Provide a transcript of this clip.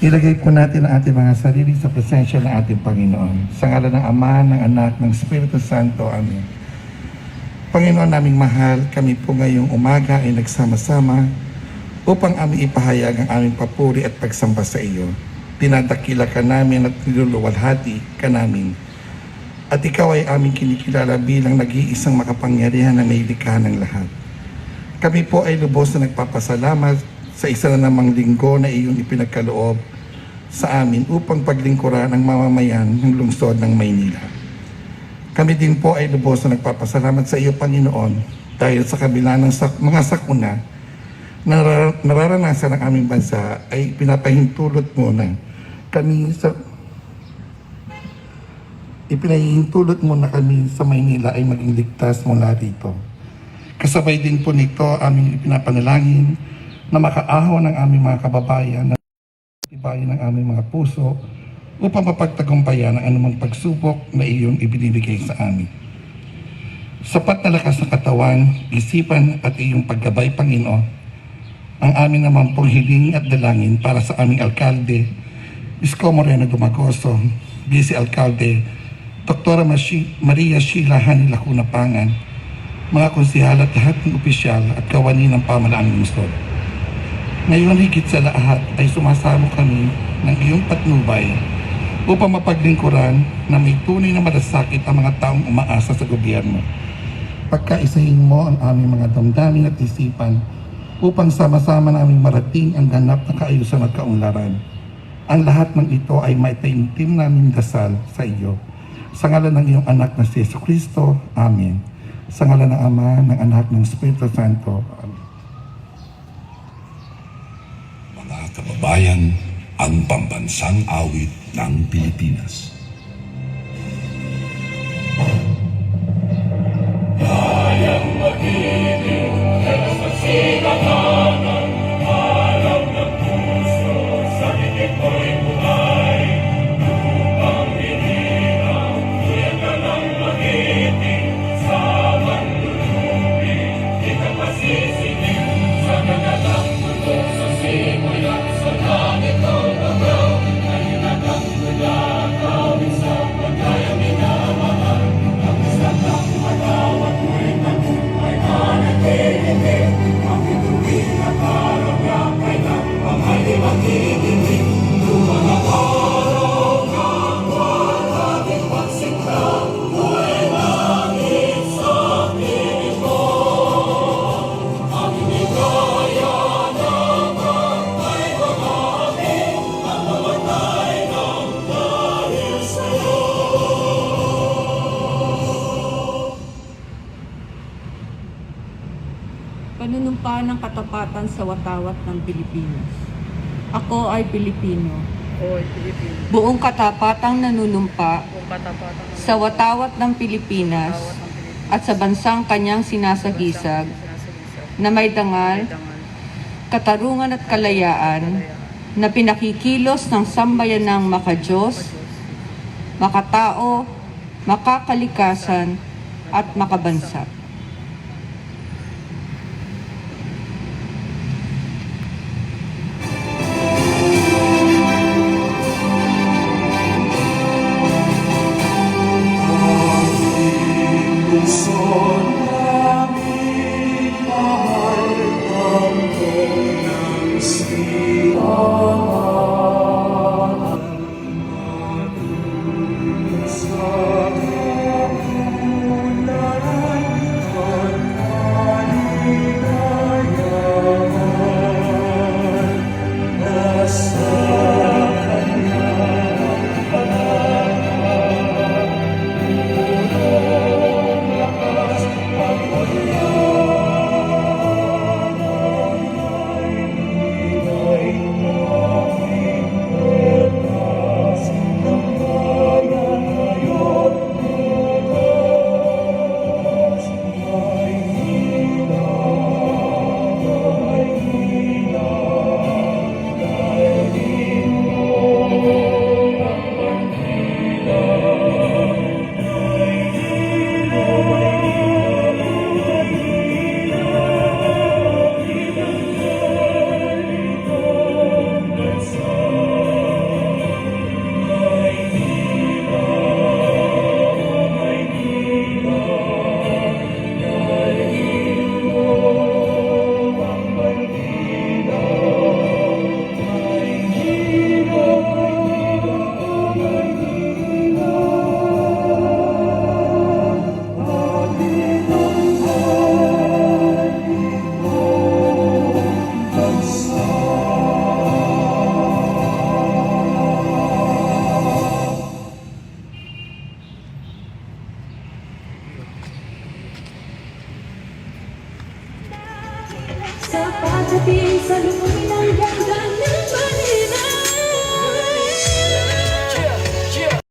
Ilagay po natin ang ating mga sarili sa presensya ng ating Panginoon. Sa ngalan ng Ama, ng Anak, ng Espiritu Santo. Amen. Panginoon naming mahal, kami po ngayong umaga ay nagsama-sama upang aming ipahayag ang aming papuri at pagsamba sa iyo. Dinadakila ka namin at niluluwalhati ka namin. At ikaw ay aming kinikilala bilang nag-iisang makapangyarihan na may likha ng lahat. Kami po ay lubos na nagpapasalamat sa isa na namang linggo na iyong ipinagkaloob sa amin upang paglingkuran ang mamamayan ng lungsod ng Maynila. Kami din po ay lubos na nagpapasalamat sa iyo, Panginoon, dahil sa kabila ng mga sakuna na nararanasan ng aming bansa ay pinapahintulot mo na kami sa Maynila ay maging ligtas mula rito. Kasabay din po nito aming ipinapanalangin na makaahaw ng aming mga kababayan na tibayin ng aming mga puso upang mapagtagumpayan ang anumang pagsubok na iyong ibinibigay sa amin. Sapat na lakas ng katawan, isipan at iyong paggabay, Panginoon, ang amin naman pong hiling at dalangin para sa aming alkalde, Isko Moreno Dumagoso, Vice Alkalde, Dr. Maria Sheila Hani Lacuna Pangan, mga konsehal at lahat ng opisyal at kawani ng pamalaang lungsod. Ngayon higit sa lahat ay sumasamo kami ng iyong patnubay upang mapaglingkuran na may tunay na malasakit ang mga taong umaasa sa gobyerno. Pagkaisahin mo ang aming mga damdamin at isipan upang sama-sama naming marating ang ganap na kaayusan at kaunlaran. Ang lahat ng ito ay maitaimtim naming dasal sa iyo. Sa ngalan ng iyong anak na si Jesucristo. Amen. Sa ngalan ng Ama, ng Anak, ng Espiritu Santo. Amen. Mga kababayan, ang pambansang awit ng Pilipinas. Kayang magiging sa sigatanan, alam ng puso, sa higit ko'y buhay. Upang hinilang, tuyan ka ng magiting, sa manlulubi, di ka masisinig, sa kagalang mundo, sa simulat, sa langit o babaw, ay hinatang mula, kawin sa pagkayang minamahal, ang isang ng matawag mo'y ay manatilitin, ang ituwin at araw-rapay ng pangali magiging, lumang ang araw ng walang ipagsikla, buhay langit sa piling ko. Ang inigaya naman ay bahagi, at mamatay ng dahil sa'yo. Panunumpa ng katapatan sa watawat ng Pilipinas. Ako ay Pilipino. Buong katapatang nanunumpa sa watawat ng Pilipinas at sa bansang kanyang sinasagisag na may dangal, katarungan at kalayaan na pinakikilos ng sambayanang makadiyos, makatao, makakalikasan at makabansa. sa pagdating sa lungsod